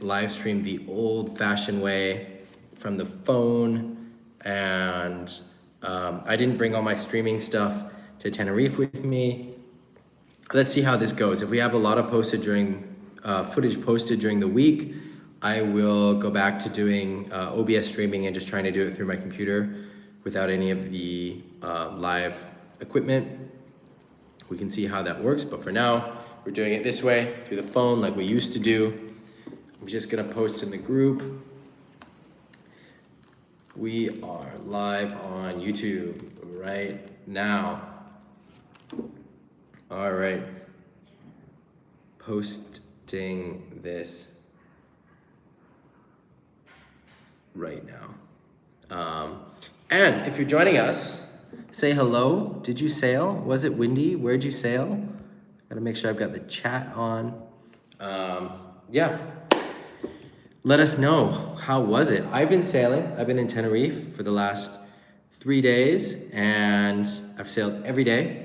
live stream the old-fashioned way from the phone, and I didn't bring all my streaming stuff to Tenerife with me. Let's see how this goes. If we have a lot of footage posted during the week, I will go back to doing OBS streaming and just trying to do it through my computer without any of the live equipment. We can see how that works, but for now, we're doing it this way, through the phone like we used to do. I'm just gonna post in the group. We are live on YouTube right now. All right, posting this right now. And if you're joining us, say hello. Did you sail? Was it windy? Where'd you sail? Gotta make sure I've got the chat on. Yeah, let us know. How was it? I've been sailing. I've been in Tenerife for the last 3 days, and I've sailed every day.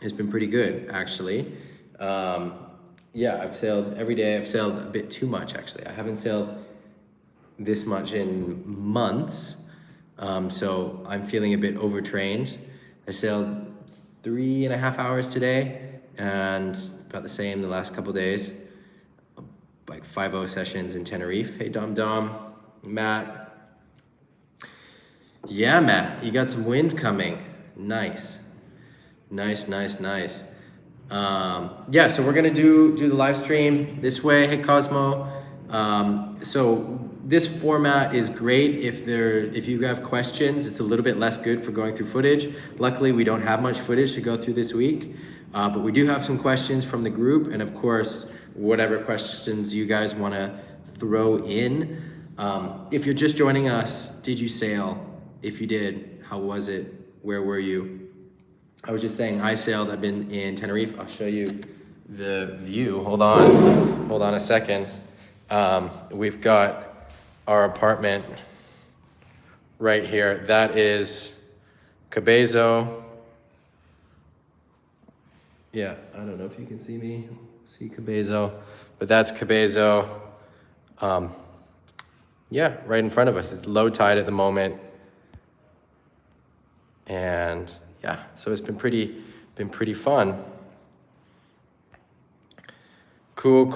It's been pretty good, actually. Yeah, I've sailed every day. I've sailed a bit too much, actually. I haven't sailed this much in months, so I'm feeling a bit overtrained. I sailed 3.5 hours today, and about the same the last couple days. Like 5-0 sessions in Tenerife. Hey, Dom, Matt. Yeah, Matt, you got some wind coming. Nice. Yeah, so we're gonna do the live stream this way. Hey, Cosmo. So this format is great if you have questions. It's a little bit less good for going through footage. Luckily, we don't have much footage to go through this week, but we do have some questions from the group, and of course, whatever questions you guys want to throw in. If you're just joining us, did you sail? If you did, how was it? Where were you? I was just saying I sailed. I've been in Tenerife. I'll show you the view. Hold on a second. We've got our apartment right here. That is Cabezzo. Yeah, I don't know if you can see me. See Cabezzo, but that's Cabezzo. Yeah, right in front of us. It's low tide at the moment, and yeah, so it's been pretty fun. Cool.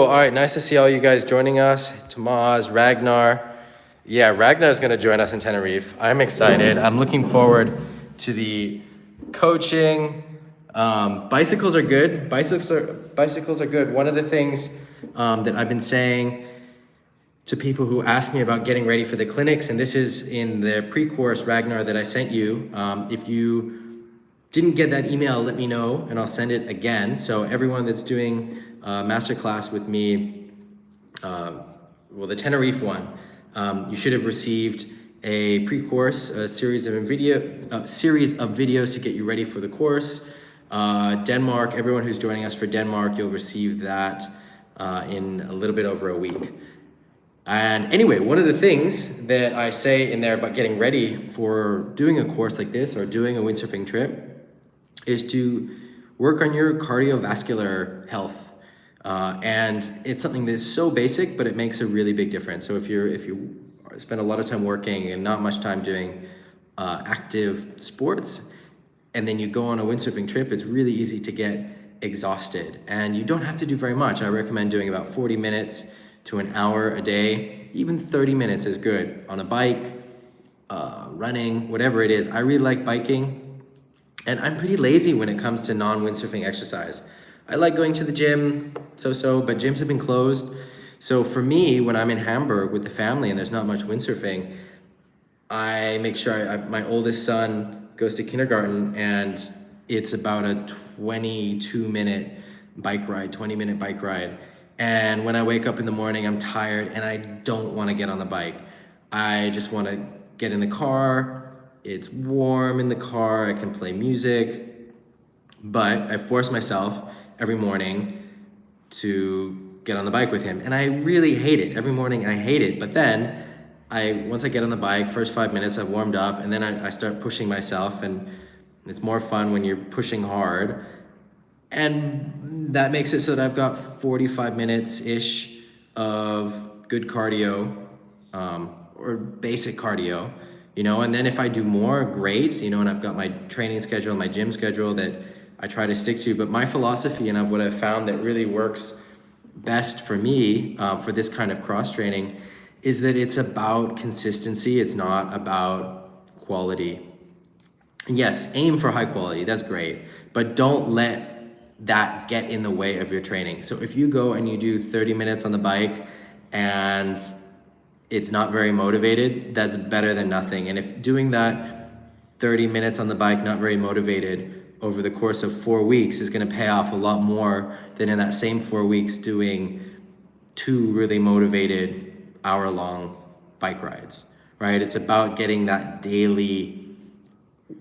All right, nice to see all you guys joining us. Tomas, Ragnar. Yeah, Ragnar's gonna join us in Tenerife. I'm excited. I'm looking forward to the coaching. Bicycles are good. Bicycles are good. One of the things that I've been saying to people who ask me about getting ready for the clinics, and this is in the pre-course, Ragnar, that I sent you. If you didn't get that email, let me know, and I'll send it again. So everyone that's doing a masterclass with me, well, the Tenerife one, you should have received a pre-course, a series of videos to get you ready for the course. Denmark, everyone who's joining us for Denmark, you'll receive that in a little bit over a week. And anyway, one of the things that I say in there about getting ready for doing a course like this or doing a windsurfing trip is to work on your cardiovascular health. And it's something that's so basic, but it makes a really big difference. So if you spend a lot of time working and not much time doing active sports, and then you go on a windsurfing trip, it's really easy to get exhausted. And you don't have to do very much. I recommend doing about 40 minutes to an hour a day. Even 30 minutes is good. On a bike, running, whatever it is. I really like biking. And I'm pretty lazy when it comes to non-windsurfing exercise. I like going to the gym, but gyms have been closed. So for me, when I'm in Hamburg with the family and there's not much windsurfing, I make sure my oldest son goes to kindergarten, and it's about a 20-minute bike ride. And when I wake up in the morning, I'm tired and I don't want to get on the bike. I just want to get in the car. It's warm in the car. I can play music, but I force myself every morning to get on the bike with him. And I really hate it. Every morning I hate it. But then once I get on the bike, first 5 minutes I've warmed up, and then I start pushing myself, and it's more fun when you're pushing hard. And that makes it so that I've got 45 minutes-ish of good cardio, or basic cardio, you know, and then if I do more, great, you know, and I've got my training schedule, my gym schedule that I try to stick to. But my philosophy and what I've found that really works best for me, for this kind of cross training, is that it's about consistency. It's not about quality. Yes, aim for high quality, that's great, but don't let that get in the way of your training. So if you go and you do 30 minutes on the bike and it's not very motivated, that's better than nothing. And if doing that 30 minutes on the bike, not very motivated, over the course of 4 weeks is gonna pay off a lot more than in that same 4 weeks doing 2 really motivated hour-long bike rides, right? It's about getting that daily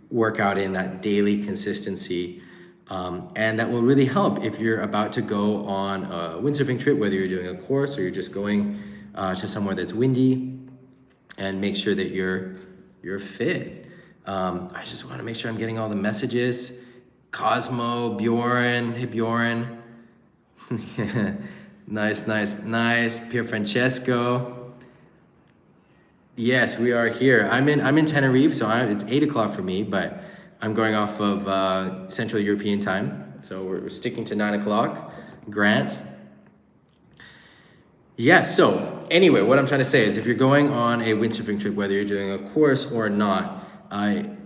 workout in, that daily consistency. And that will really help if you're about to go on a windsurfing trip, whether you're doing a course or you're just going to somewhere that's windy, and make sure that you're fit. I just want to make sure I'm getting all the messages. Cosmo, Bjorn, hey Bjorn. Nice. Pier Francesco. Yes, we are here. I'm in Tenerife, so it's 8 o'clock for me, but I'm going off of Central European time, so we're sticking to 9 o'clock. Grant. Yeah, so anyway, what I'm trying to say is if you're going on a windsurfing trip, whether you're doing a course or not,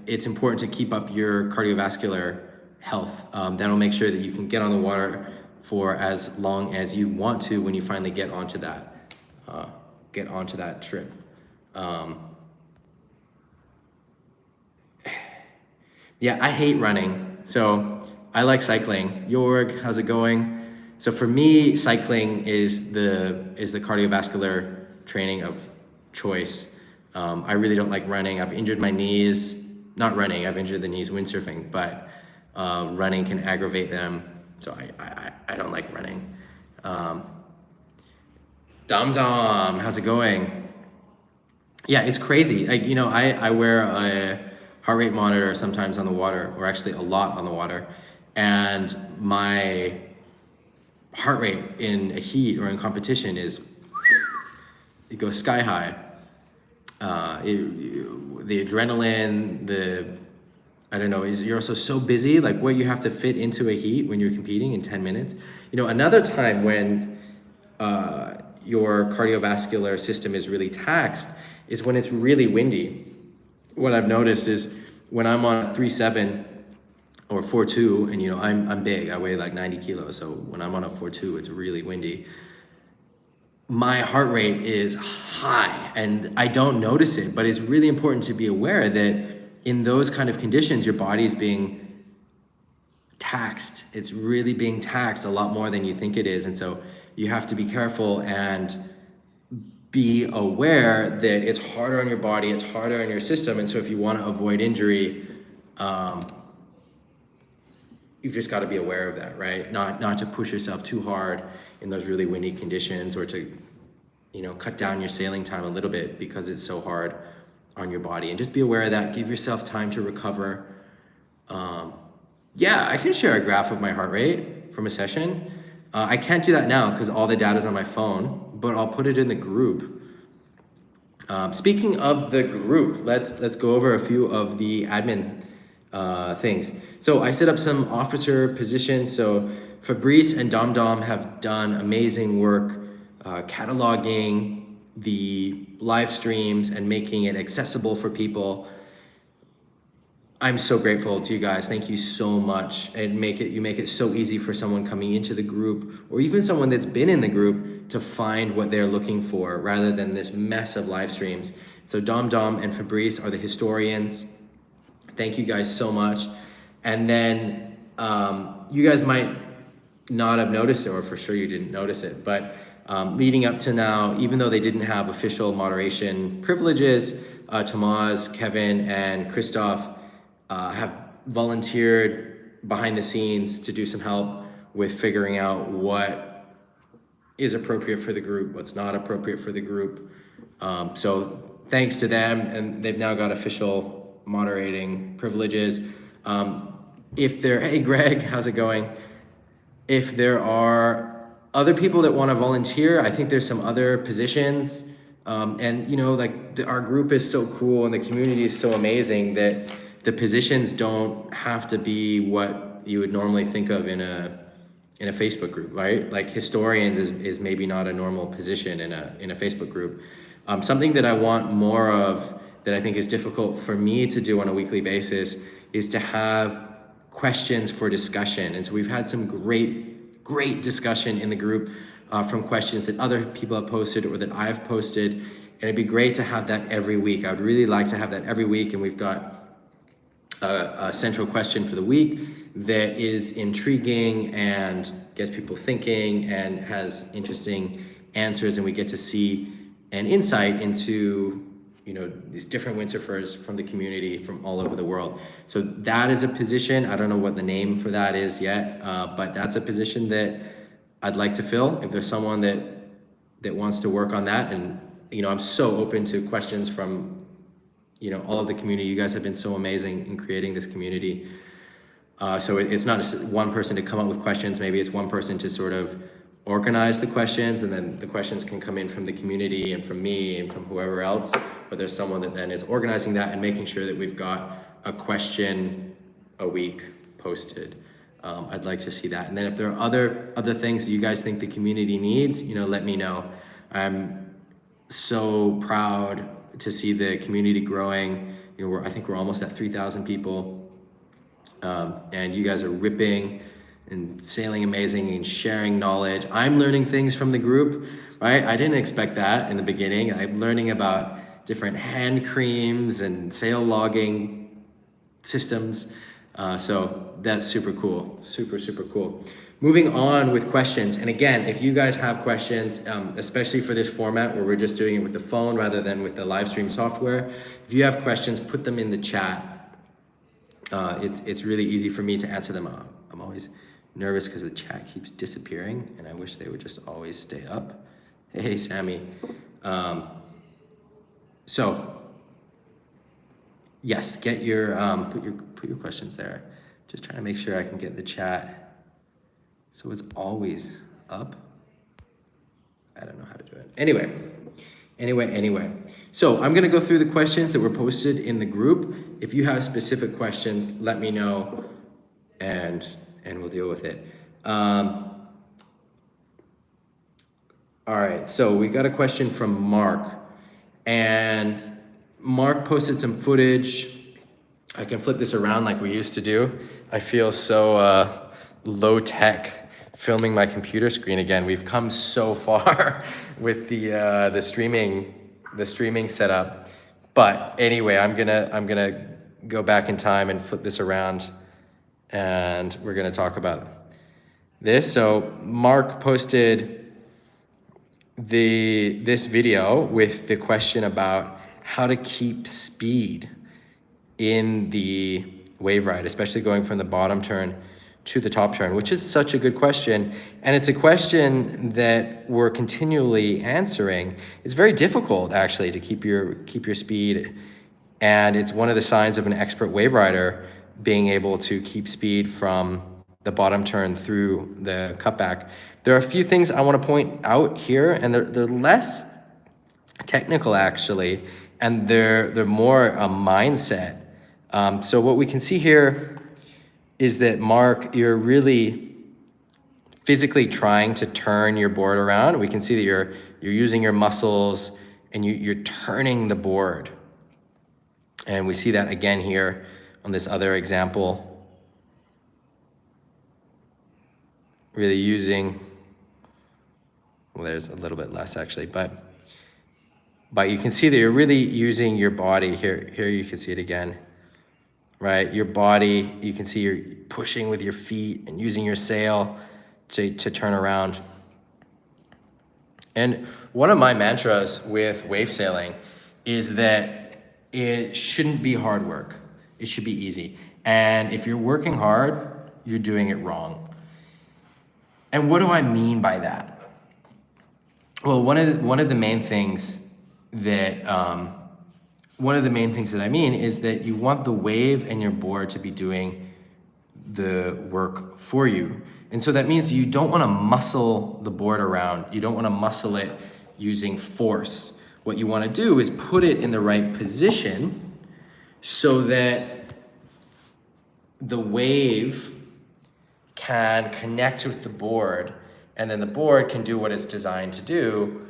it's important to keep up your cardiovascular health. That'll make sure that you can get on the water for as long as you want to when you finally get onto that trip. Yeah, I hate running, so I like cycling. Jorg, how's it going? So for me, cycling is the cardiovascular training of choice. I really don't like running. I've injured my knees, not running, I've injured the knees windsurfing, but running can aggravate them, so I don't like running. Dom, how's it going? Yeah, it's crazy. I wear a heart rate monitor sometimes on the water, or actually a lot on the water, and my heart rate in a heat or in competition it goes sky high. The adrenaline, you're also so busy, like what you have to fit into a heat when you're competing in 10 minutes. You know, another time when your cardiovascular system is really taxed is when it's really windy. What I've noticed is when I'm on a 3.7 or 4.2, and I'm big, I weigh like 90 kilos, so when I'm on a 4.2, it's really windy. My heart rate is high and I don't notice it, but it's really important to be aware that in those kind of conditions, your body is being taxed. It's really being taxed a lot more than you think it is. And so you have to be careful and be aware that it's harder on your body, it's harder on your system. And so if you want to avoid injury, you've just got to be aware of that, right? Not to push yourself too hard in those really windy conditions, or to, cut down your sailing time a little bit because it's so hard on your body. And just be aware of that. Give yourself time to recover. Yeah, I can share a graph of my heart rate from a session. I can't do that now because all the data's on my phone, but I'll put it in the group. Speaking of the group, let's go over a few of the admin things. So I set up some officer positions. So Fabrice and Dom have done amazing work cataloging the live streams and making it accessible for people. I'm so grateful to you guys. Thank you so much. And you make it so easy for someone coming into the group, or even someone that's been in the group, to find what they're looking for rather than this mess of live streams. So Dom and Fabrice are the historians. Thank you guys so much. And then you guys might not have noticed it, or for sure you didn't notice it, but leading up to now, even though they didn't have official moderation privileges, Tomas, Kevin, and Christoph have volunteered behind the scenes to do some help with figuring out what is appropriate for the group, what's not appropriate for the group. So thanks to them, and they've now got official moderating privileges. Hey Greg, how's it going? If there are Other people that want to volunteer, I think there's some other positions. And you know, like our group is so cool and the community is so amazing that the positions don't have to be what you would normally think of in a Facebook group, right? Like historians is maybe not a normal position in a Facebook group. Something that I want more of that I think is difficult for me to do on a weekly basis is to have questions for discussion. And so we've had some great discussion in the group from questions that other people have posted or that I've posted. And it'd be great to have that every week. I would really like to have that every week. And we've got a central question for the week that is intriguing and gets people thinking and has interesting answers, and we get to see an insight into, you know, these different windsurfers from the community from all over the world. So that is a position. I don't know what the name for that is yet, but that's a position that I'd like to fill. If there's someone that wants to work on that, and you know, I'm so open to questions from, you know, all of the community. You guys have been so amazing in creating this community. So it's not just one person to come up with questions. Maybe it's one person to sort of organize the questions, and then the questions can come in from the community and from me and from whoever else. But there's someone that then is organizing that and making sure that we've got a question a week posted. I'd like to see that. And then if there are other things that you guys think the community needs, you know, let me know. I'm so proud to see the community growing. You know, I think we're almost at 3,000 people. And you guys are ripping and sailing amazing and sharing knowledge. I'm learning things from the group, right? I didn't expect that in the beginning. I'm learning about different hand creams and sail logging systems. So that's super cool, super cool. Moving on with questions. And again, if you guys have questions, especially for this format where we're just doing it with the phone rather than with the live stream software, if you have questions, put them in the chat. It's really easy for me to answer them. I'm always nervous because the chat keeps disappearing, and I wish they would just always stay up. Hey, Sammy. So yes, get your put your questions there. Just trying to make sure I can get the chat so it's always up. I don't know how to do it. Anyway. So I'm gonna go through the questions that were posted in the group. If you have specific questions, let me know, and we'll deal with it. All right, so we got a question from Mark, and Mark posted some footage. I can flip this around like we used to do. I feel so low tech filming my computer screen again. We've come so far with the streaming setup. But anyway, I'm gonna go back in time and flip this around, and we're gonna talk about this. So Mark posted this video with the question about how to keep speed in the wave ride, especially going from the bottom turn to the top turn, which is such a good question. And it's a question that we're continually answering. It's very difficult actually to keep your speed. And it's one of the signs of an expert wave rider, being able to keep speed from the bottom turn through the cutback. There are a few things I want to point out here, and they're less technical actually, and they're more a mindset. So what we can see here is that, Mark, you're really physically trying to turn your board around. We can see that you're using your muscles and you're turning the board. And we see that again here on this other example. Really using, well, there's a little bit less actually, but you can see that you're really using your body here. Here you can see it again. Right, your body, you can see you're pushing with your feet and using your sail to turn around. And one of my mantras with wave sailing is that it shouldn't be hard work. It should be easy. And if you're working hard, you're doing it wrong. And what do I mean by that? Well, one of the main things that I mean is that you want the wave and your board to be doing the work for you. And so that means you don't want to muscle the board around. You don't want to muscle it using force. What you want to do is put it in the right position so that the wave can connect with the board, and then the board can do what it's designed to do,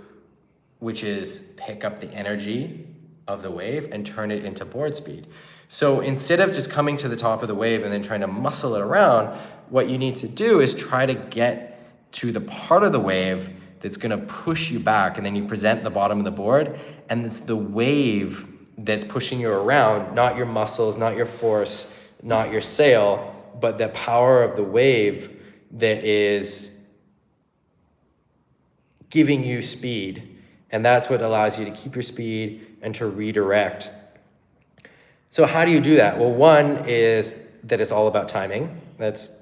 which is pick up the energy of the wave and turn it into board speed. So instead of just coming to the top of the wave and then trying to muscle it around, what you need to do is try to get to the part of the wave that's gonna push you back, and then you present the bottom of the board, and it's the wave that's pushing you around, not your muscles, not your force, not your sail, but the power of the wave that is giving you speed. And that's what allows you to keep your speed and to redirect. So how do you do that? Well, one is that it's all about timing. That's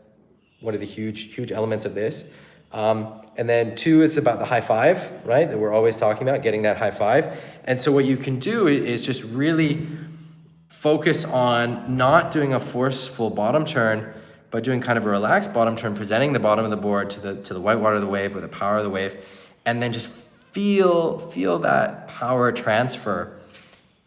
one of the huge elements of this. And then two, it's about the high five, right? That we're always talking about, getting that high five. And so what you can do is just really focus on not doing a forceful bottom turn, but doing kind of a relaxed bottom turn, presenting the bottom of the board to the white water of the wave or the power of the wave, and then just feel that power transfer.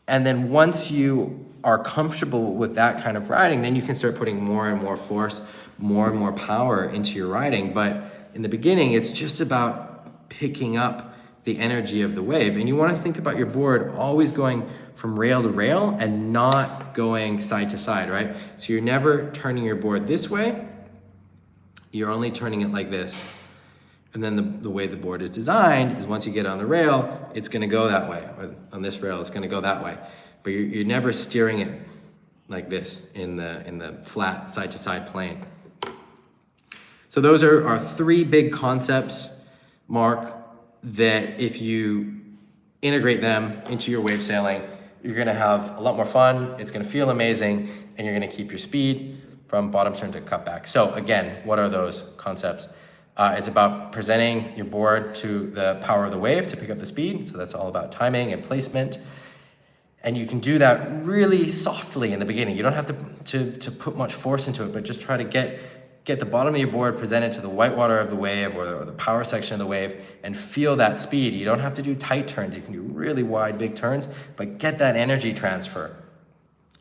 And then once you are comfortable with that kind of riding, then you can start putting more and more force, more and more power into your riding. But in the beginning, it's just about picking up the energy of the wave. And you want to think about your board always going from rail to rail and not going side to side, right? So you're never turning your board this way. You're only turning it like this. And then the way the board is designed is once you get on the rail, it's going to go that way. Or on this rail, it's going to go that way. But you're never steering it like this in the flat side to side plane. So those are our three big concepts, Mark, that if you integrate them into your wave sailing, you're gonna have a lot more fun, it's gonna feel amazing, and you're gonna keep your speed from bottom turn to cutback. So again, what are those concepts? It's about presenting your board to the power of the wave to pick up the speed. So that's all about timing and placement. And you can do that really softly in the beginning. You don't have to put much force into it, but just try to get the bottom of your board presented to the white water of the wave or the power section of the wave and feel that speed. You don't have to do tight turns. You can do really wide, big turns, but get that energy transfer.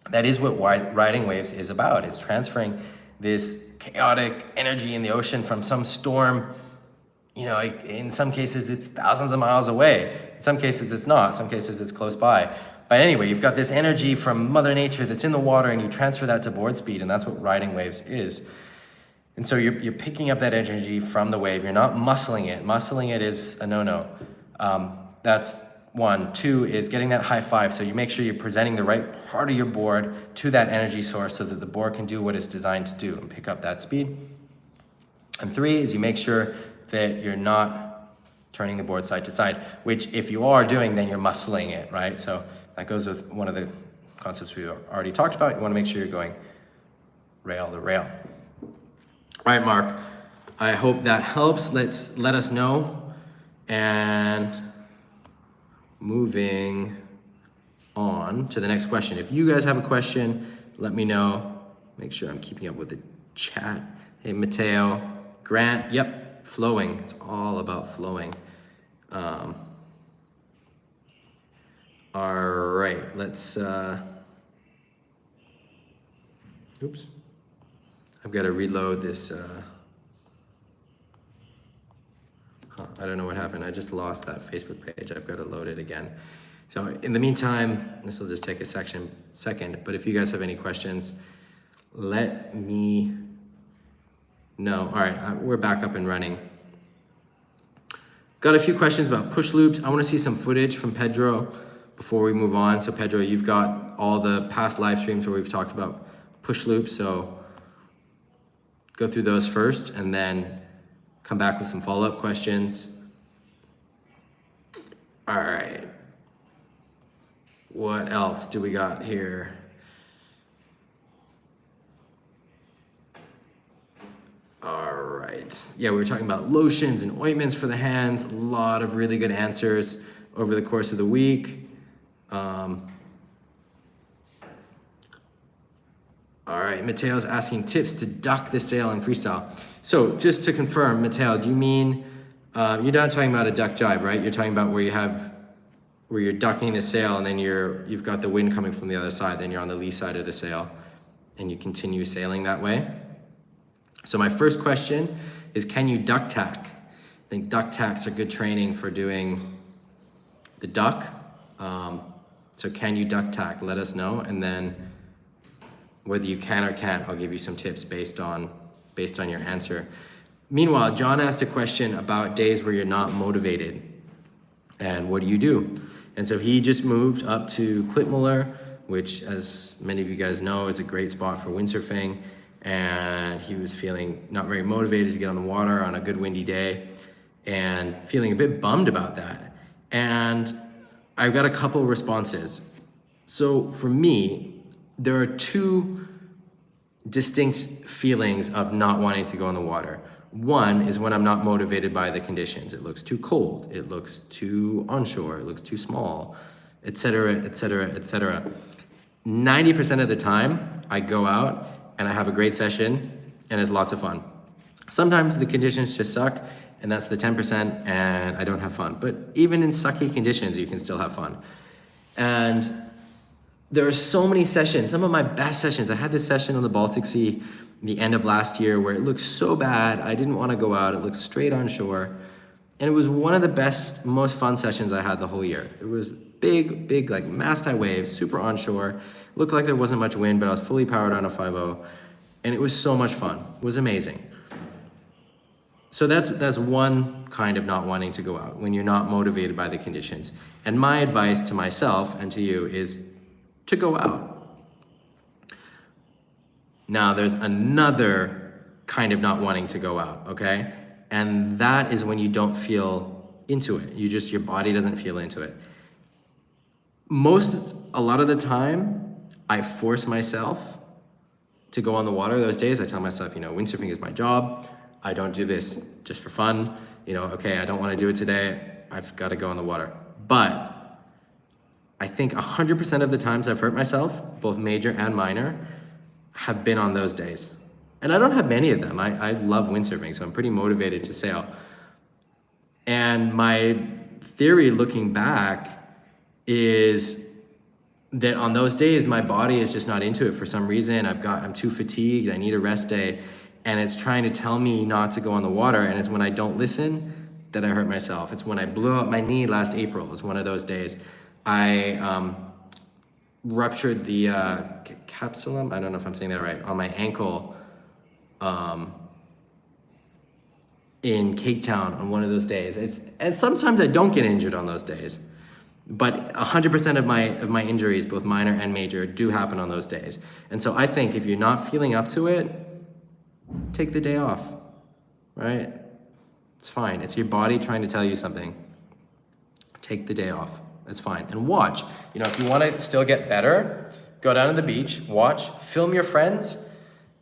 That is what riding waves is about. It's transferring this chaotic energy in the ocean from some storm. You know, in some cases it's thousands of miles away. In some cases it's not. Some cases it's close by. But anyway, you've got this energy from Mother Nature that's in the water, and you transfer that to board speed, and that's what riding waves is. And so you're picking up that energy from the wave. You're not muscling it. Muscling it is a no-no. That's one. Two is getting that high five. So you make sure you're presenting the right part of your board to that energy source so that the board can do what it's designed to do and pick up that speed. And three is you make sure that you're not turning the board side to side, which if you are doing, then you're muscling it, right? So that goes with one of the concepts we already talked about. You want to make sure you're going rail to rail. All right, Mark, I hope that helps. Let us know. And moving on to the next question. If you guys have a question, let me know. Make sure I'm keeping up with the chat. Hey, Mateo, Grant, yep, flowing. It's all about flowing. All right, let's, oops. I've got to reload this. I don't know what happened. I just lost that Facebook page. I've got to load it again. So in the meantime, this will just take a second. But if you guys have any questions, let me know. All right, we're back up and running. Got a few questions about push loops. I want to see some footage from Pedro before we move on. So Pedro, you've got all the past live streams where we've talked about push loops. So go through those first and then come back with some follow-up questions. All right. What else do we got here? All right. Yeah, we were talking about lotions and ointments for the hands. A lot of really good answers over the course of the week. All right, Mateo's asking tips to duck the sail in freestyle. So just to confirm, Mateo, do you mean, you're not talking about a duck jibe, right? You're talking about where you're ducking the sail and then you've got the wind coming from the other side, then you're on the lee side of the sail and you continue sailing that way. So my first question is, can you duck tack? I think duck tacks are good training for doing the duck. So can you duck tack? Let us know. And then whether you can or can't, I'll give you some tips based on your answer. Meanwhile, John asked a question about days where you're not motivated and what do you do? And so he just moved up to Klitmuller, which, as many of you guys know, is a great spot for windsurfing. And he was feeling not very motivated to get on the water on a good windy day and feeling a bit bummed about that. And I've got a couple responses. So for me, there are two distinct feelings of not wanting to go in the water. One is when I'm not motivated by the conditions. It looks too cold, it looks too onshore, it looks too small, etc., etc., etc. 90% of the time, I go out and I have a great session and it's lots of fun. Sometimes the conditions just suck and that's the 10% and I don't have fun. But even in sucky conditions, you can still have fun. And there are so many sessions, some of my best sessions. I had this session on the Baltic Sea the end of last year where it looked so bad, I didn't want to go out. It looked straight onshore. And it was one of the best, most fun sessions I had the whole year. It was big, like mast-high waves, super onshore. Looked like there wasn't much wind, but I was fully powered on a 5.0. And it was so much fun. It was amazing. So that's one kind of not wanting to go out, when you're not motivated by the conditions. And my advice to myself and to you is to go out. Now, there's another kind of not wanting to go out, okay? And that is when you don't feel into it. Your body doesn't feel into it. A lot of the time, I force myself to go on the water those days. I tell myself, windsurfing is my job. I don't do this just for fun. Okay, I don't want to do it today. I've got to go on the water. But I think 100% of the times I've hurt myself, both major and minor, have been on those days. And I don't have many of them. I love windsurfing, so I'm pretty motivated to sail. And my theory looking back is that on those days, my body is just not into it for some reason. I'm too fatigued, I need a rest day, and it's trying to tell me not to go on the water, and it's when I don't listen that I hurt myself. It's when I blew out my knee last April. It's one of those days. I ruptured the capsulum, I don't know if I'm saying that right, on my ankle in Cape Town on one of those days. And sometimes I don't get injured on those days, but 100% of my injuries, both minor and major, do happen on those days. And so I think if you're not feeling up to it, take the day off, right? It's fine. It's your body trying to tell you something. Take the day off. It's fine. And watch. If you want to still get better, go down to the beach, watch, film your friends.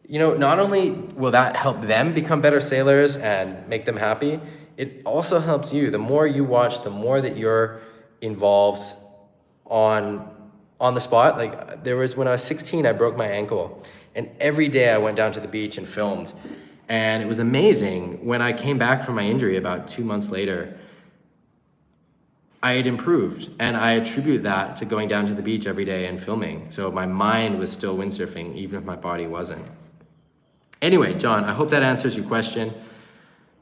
Not only will that help them become better sailors and make them happy, it also helps you. The more you watch, the more that you're involved on the spot. Like when I was 16, I broke my ankle, and every day I went down to the beach and filmed. And it was amazing. When I came back from my injury about 2 months later, I had improved, and I attribute that to going down to the beach every day and filming. So my mind was still windsurfing, even if my body wasn't. Anyway, John, I hope that answers your question.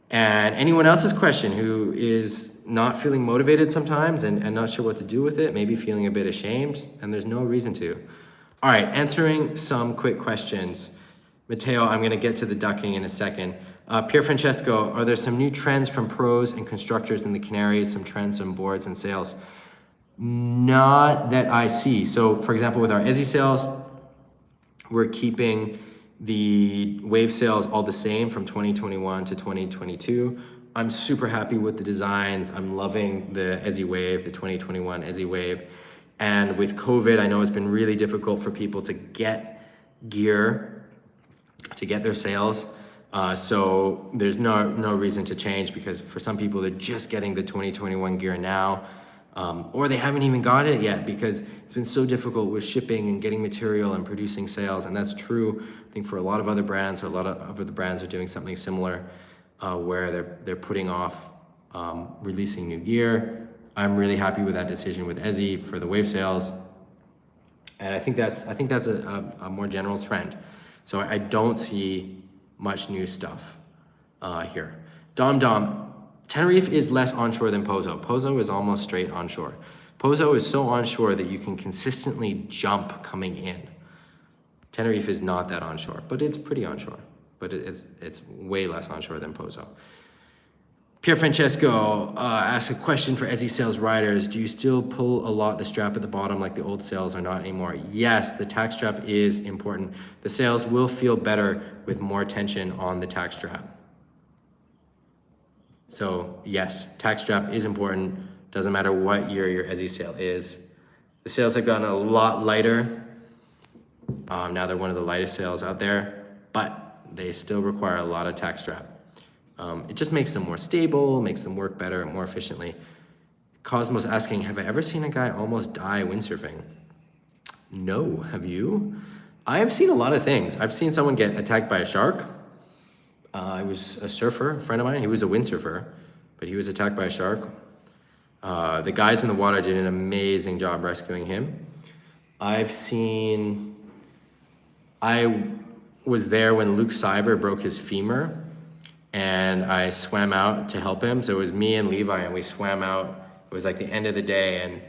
And anyone else's question who is not feeling motivated sometimes and not sure what to do with it, maybe feeling a bit ashamed, and there's no reason to. All right, answering some quick questions. Matteo, I'm gonna get to the ducking in a second. Pier Francesco, are there some new trends from pros and constructors in the Canaries, some trends on boards and sails? Not that I see. So for example, with our Ezzy sails, we're keeping the wave sails all the same from 2021 to 2022. I'm super happy with the designs. I'm loving the Ezzy Wave, the 2021 Ezzy Wave. And with COVID, I know it's been really difficult for people to get gear, to get their sails. So there's no reason to change, because for some people, they're just getting the 2021 gear now. or they haven't even got it yet because it's been so difficult with shipping and getting material and producing sales. And that's true, I think, for a lot of other brands, or a lot of other brands are doing something similar, where they're putting off releasing new gear. I'm really happy with that decision with Ezzy for the wave sails. And I think that's a more general trend. So I don't see much new stuff here. Dom, Tenerife is less onshore than Pozo. Pozo is almost straight onshore. Pozo is so onshore that you can consistently jump coming in. Tenerife is not that onshore, but it's pretty onshore. But it's way less onshore than Pozo. Pier Francesco asks a question for Ezzy Sails riders. Do you still pull a lot the strap at the bottom like the old sails or not anymore? Yes, the tack strap is important. The sails will feel better with more tension on the tack strap. So yes, tack strap is important. Doesn't matter what year your Ezzy sail is. The sails have gotten a lot lighter. Now they're one of the lightest sails out there, but they still require a lot of tack strap. It just makes them more stable, makes them work better and more efficiently. Cosmo's asking, have I ever seen a guy almost die windsurfing? No, have you? I have seen a lot of things. I've seen someone get attacked by a shark. I was a surfer, a friend of mine. He was a windsurfer, but he was attacked by a shark. The guys in the water did an amazing job rescuing him. I was there when Luke Siver broke his femur, and I swam out to help him. So it was me and Levi, and we swam out. It was like the end of the day, and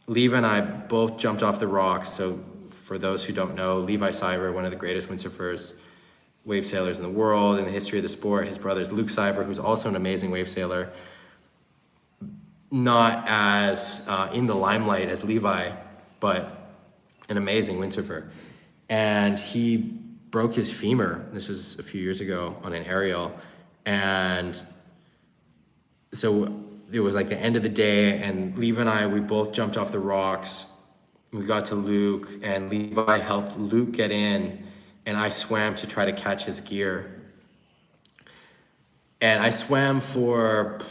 Levi and I both jumped off the rocks. So for those who don't know, Levi Siver, one of the greatest windsurfers, wave sailors in the world, in the history of the sport. His brother's Luke Siver, who's also an amazing wave sailor. Not as in the limelight as Levi, but an amazing windsurfer. And he broke his femur. This was a few years ago on an aerial. And so it was like the end of the day, and Levi and I, we both jumped off the rocks. We got to Luke, and Levi helped Luke get in, and I swam to try to catch his gear. And I swam for,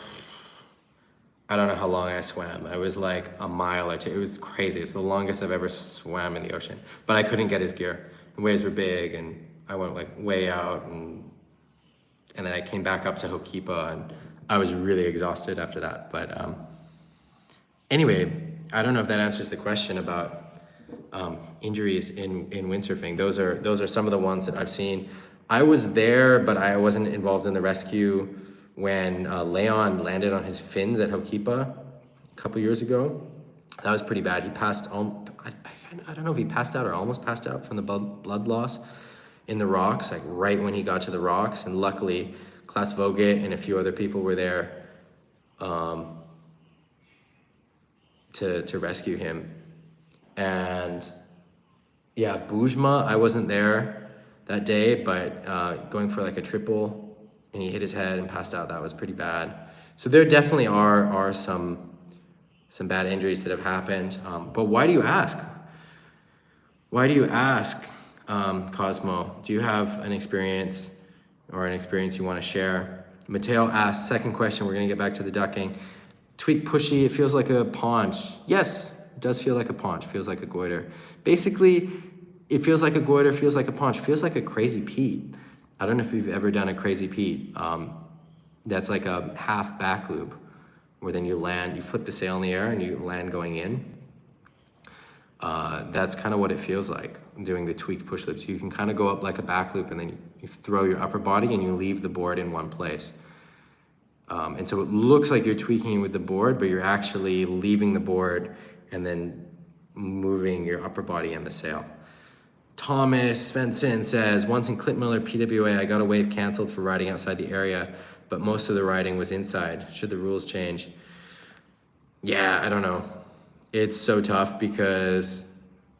I don't know how long I swam. I was like a mile or two. It was crazy. It's the longest I've ever swam in the ocean. But I couldn't get his gear. The waves were big, and I went like way out, and then I came back up to Hokipa, and I was really exhausted after that. But anyway, I don't know if that answers the question about injuries in windsurfing. Those are some of the ones that I've seen. I was there, but I wasn't involved in the rescue when Leon landed on his fins at Hokipa a couple years ago. That was pretty bad. He passed, I don't know if he passed out or almost passed out from the blood loss in the rocks, like right when he got to the rocks. And luckily, Klaas Vogt and a few other people were there to rescue him. And yeah, Bujma, I wasn't there that day, but going for like a triple, and he hit his head and passed out. That was pretty bad. So there definitely are some bad injuries that have happened. But why do you ask? Why do you ask, Cosmo? Do you have an experience you want to share? Mateo asks, second question, we're going to get back to the ducking. Tweak pushy, it feels like a paunch. Yes, it does feel like a paunch, feels like a goiter. Basically, it feels like a goiter, feels like a paunch, feels like a crazy Pete. I don't know if you've ever done a crazy Pete. That's like a half back loop, where then you land, you flip the sail in the air and you land going in. That's kind of what it feels like doing the tweaked push loops. You can kind of go up like a back loop, and then you throw your upper body and you leave the board in one place. And so it looks like you're tweaking with the board, but you're actually leaving the board and then moving your upper body and the sail. Thomas Svensson says, once in Klitmiller PWA, I got a wave canceled for riding outside the area, but most of the riding was inside. Should the rules change? Yeah, I don't know. It's so tough because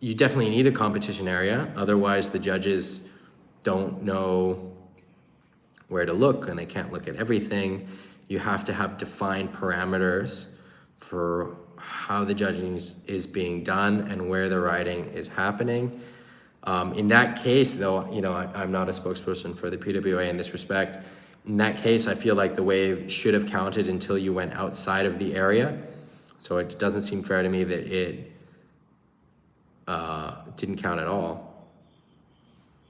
you definitely need a competition area. Otherwise, the judges don't know where to look, and they can't look at everything. You have to have defined parameters for how the judging is being done and where the riding is happening. In that case, though, I'm not a spokesperson for the PWA in this respect. In that case, I feel like the wave should have counted until you went outside of the area. So it doesn't seem fair to me that it didn't count at all.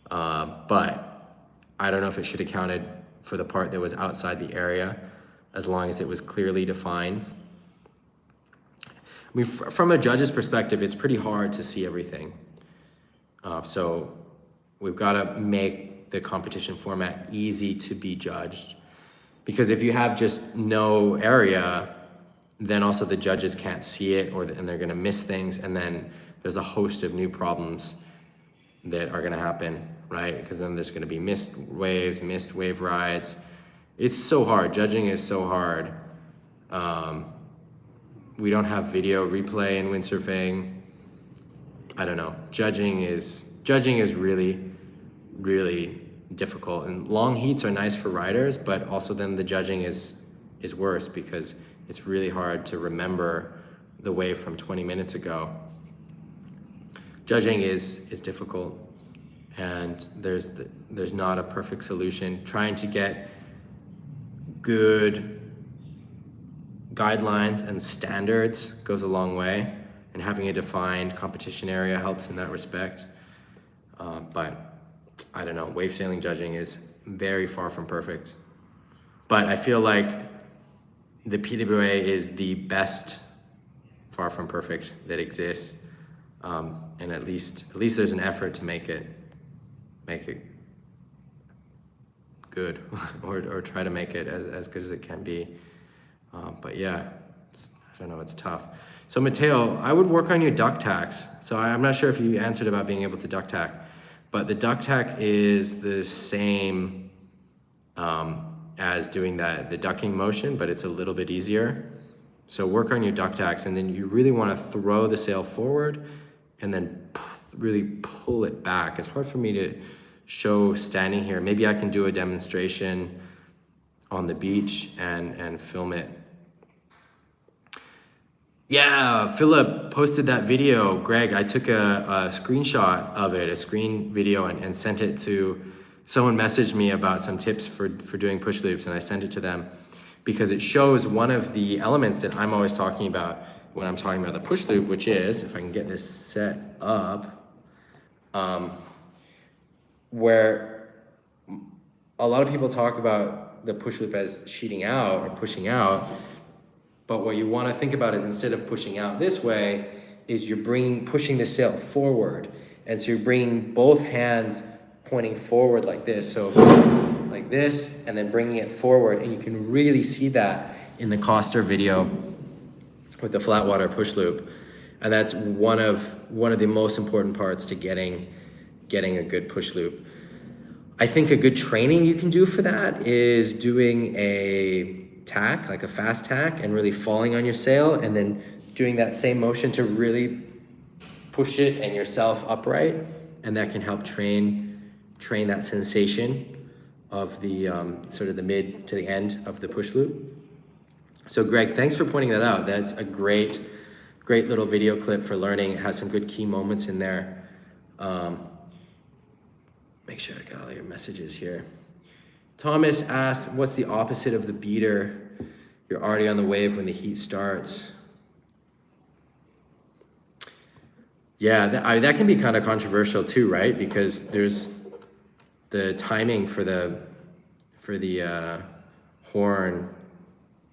But I don't know if it should have counted for the part that was outside the area, as long as it was clearly defined. I mean, from a judge's perspective, it's pretty hard to see everything. So we've got to make the competition format easy to be judged. Because if you have just no area, then also the judges can't see it, and they're going to miss things, and then there's a host of new problems that are going to happen, right? Because then there's going to be missed waves, missed wave rides. It's so hard. Judging is so hard. We don't have video replay in windsurfing. I don't know. Judging is really, really difficult. And long heats are nice for riders, but also then the judging is worse because it's really hard to remember the wave from 20 minutes ago. Judging is difficult, and there's not a perfect solution. Trying to get good guidelines and standards goes a long way, and having a defined competition area helps in that respect. But I don't know, wave sailing judging is very far from perfect. But I feel like the PWA is the best far from perfect that exists. And at least there's an effort to make it good or try to make it as good as it can be. But yeah, I don't know, it's tough. So Mateo, I would work on your duck tacks. So I'm not sure if you answered about being able to duck tack, but the duck tack is the same as doing the ducking motion, but it's a little bit easier. So work on your duck tacks, and then you really want to throw the sail forward and then really pull it back. It's hard for me to show standing here. Maybe I can do a demonstration on the beach and film it. Yeah, Philip posted that video. Greg, I took a screenshot of it, a screen video, and sent it to, someone messaged me about some tips for doing push loops, and I sent it to them because it shows one of the elements that I'm always talking about when I'm talking about the push loop, which is, if I can get this set up, where a lot of people talk about the push loop as sheeting out or pushing out, but what you want to think about is, instead of pushing out this way, is you're pushing the sail forward. And so you're bringing both hands pointing forward like this. So like this, and then bringing it forward. And you can really see that in the Coster video with the flat water push loop. And that's one of the most important parts to getting a good push loop. I think a good training you can do for that is doing a tack, like a fast tack, and really falling on your sail, and then doing that same motion to really push it and yourself upright, and that can help train that sensation of the sort of the mid to the end of the push loop. So Greg, thanks for pointing that out. That's a great little video clip for learning. It has some good key moments in there. Make sure I got all your messages here. Thomas asks, what's the opposite of the beater? You're already on the wave when the heat starts. Yeah, that can be kind of controversial too, right? Because there's the timing for the horn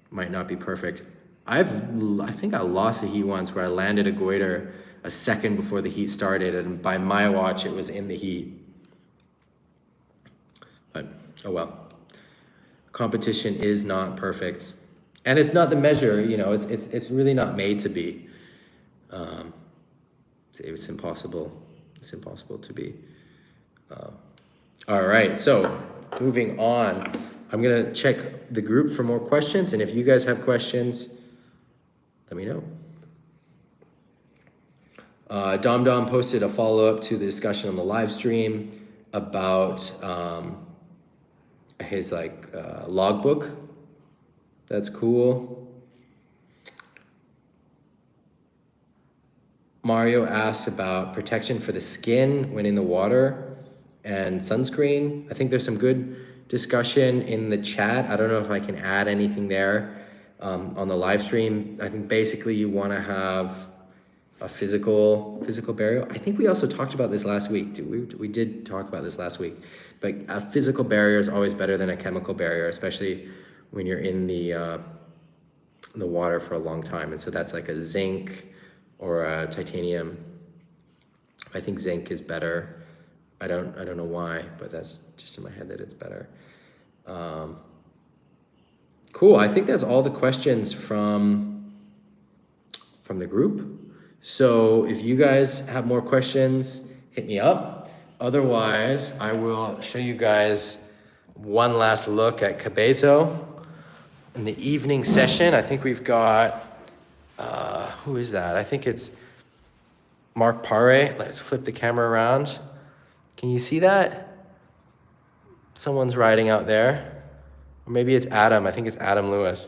might not be perfect. I think I lost a heat once where I landed a goiter a second before the heat started, and by my watch it was in the heat. But oh well. Competition is not perfect, and it's not the measure. You know, it's really not made to be. It's impossible. It's impossible to be. All right, so moving on. I'm gonna check the group for more questions, and if you guys have questions, let me know. Dom posted a follow-up to the discussion on the live stream about his logbook. That's cool. Mario asks about protection for the skin when in the water and sunscreen. I think there's some good discussion in the chat. I don't know if I can add anything there. on the live stream. I think basically you want to have a physical barrier. I think we also talked about this last week. We did talk about this last week, but a physical barrier is always better than a chemical barrier, especially when you're in the water for a long time. And so that's like a zinc or a titanium. I think zinc is better. I don't know why, but that's just in my head that it's better. Cool. I think that's all the questions from the group. So if you guys have more questions, hit me up. Otherwise, I will show you guys one last look at Cabezo in the evening session. I think we've got, who is that? I think it's Mark Pare. Let's flip the camera around. Can you see that? Someone's riding out there. Or maybe it's Adam. I think it's Adam Lewis.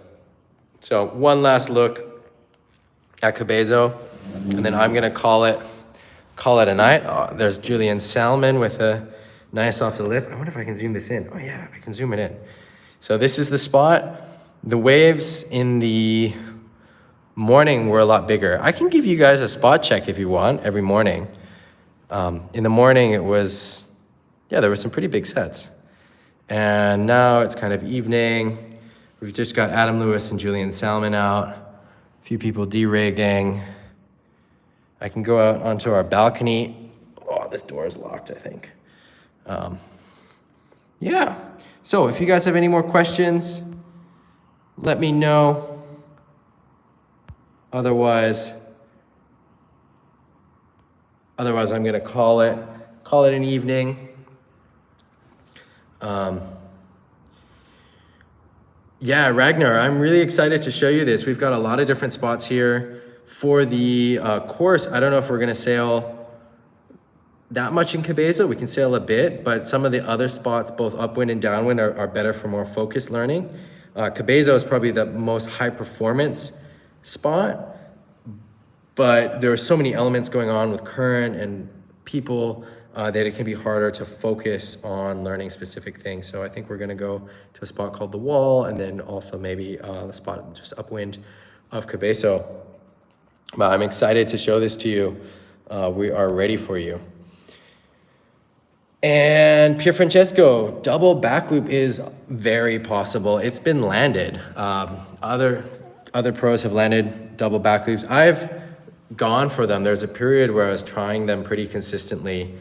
So one last look at Cabezo, and then I'm gonna call it a night. Oh, there's Julian Salmon with a nice off the lip. I wonder if I can zoom this in. Oh yeah, I can zoom it in. So this is the spot. The waves in the morning were a lot bigger. I can give you guys a spot check if you want every morning. In the morning it was, there were some pretty big sets. And now it's kind of evening. We've just got Adam Lewis and Julian Salmon out. A few people de-rigging. I can go out onto our balcony. Oh, this door is locked, I think. So if you guys have any more questions, let me know. Otherwise I'm gonna call it an evening. Ragnar, I'm really excited to show you this. We've got a lot of different spots here for the course. I don't know if we're gonna sail that much in Cabezo. We can sail a bit, but some of the other spots, both upwind and downwind, are better for more focused learning. Cabezo is probably the most high performance spot, but there are so many elements going on with current and people that it can be harder to focus on learning specific things. So I think we're gonna go to a spot called the Wall, and then also maybe the spot just upwind of Cabezo. But I'm excited to show this to you. We are ready for you. And Pier Francesco, double back loop is very possible. It's been landed. Other pros have landed double back loops. I've gone for them. There's a period where I was trying them pretty consistently.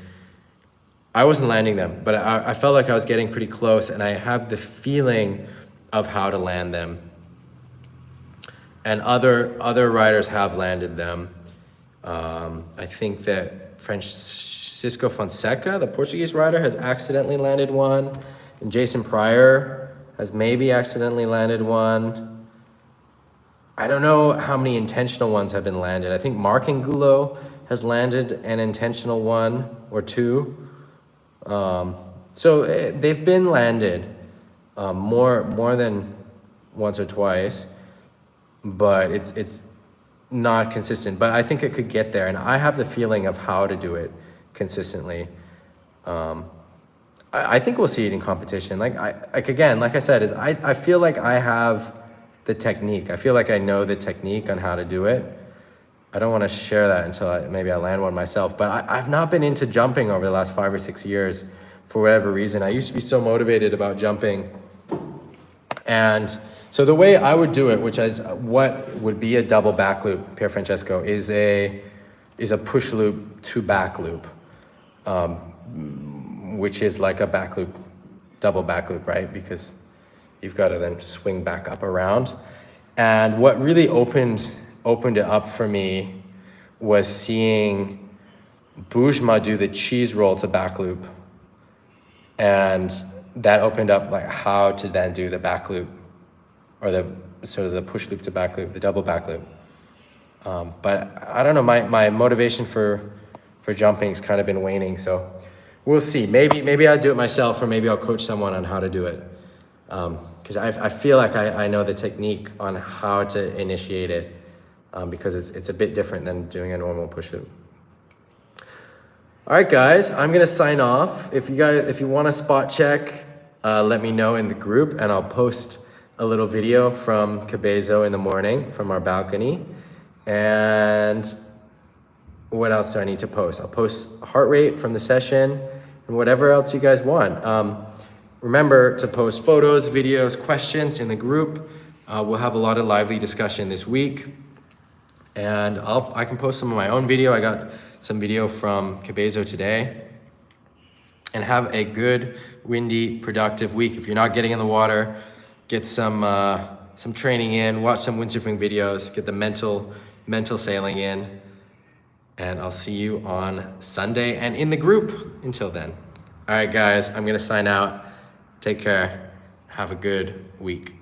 I wasn't landing them, but I felt like I was getting pretty close, and I have the feeling of how to land them. And other riders have landed them. I think that Francisco Fonseca, the Portuguese rider, has accidentally landed one, and Jason Pryor has maybe accidentally landed one. I don't know how many intentional ones have been landed. I think Mark Angulo has landed an intentional one or two. So they've been landed more than once or twice, but it's not consistent. But I think it could get there, and I have the feeling of how to do it consistently. I think we'll see it in competition. Like I said, I feel like I have the technique. I feel like I know the technique on how to do it. I don't want to share that until maybe I land one myself, but I've not been into jumping over the last 5 or 6 years for whatever reason. I used to be so motivated about jumping. And so the way I would do it, which is what would be a double back loop, Pier Francesco, is a push loop to back loop, which is like a back loop, double back loop, right? Because you've got to then swing back up around. And what really opened it up for me was seeing Boujma do the cheese roll to back loop. And that opened up like how to then do the back loop, or the sort of the push loop to back loop, the double back loop. But I don't know, my motivation for jumping's kind of been waning, so we'll see. Maybe I'll do it myself, or maybe I'll coach someone on how to do it. Because I feel like I know the technique on how to initiate it, because it's a bit different than doing a normal push loop. All right, guys, I'm gonna sign off. If you want a spot check, let me know in the group, and I'll post a little video from Cabezo in the morning from our balcony. And what else do I need to post? I'll post heart rate from the session and whatever else you guys want. Remember to post photos, videos, questions in the group. We'll have a lot of lively discussion this week. And I can post some of my own video. I got some video from Cabezo today. And have a good, windy, productive week. If you're not getting in the water, get some training in, watch some windsurfing videos, get the mental sailing in. And I'll see you on Sunday and in the group until then. All right, guys, I'm gonna sign out. Take care. Have a good week.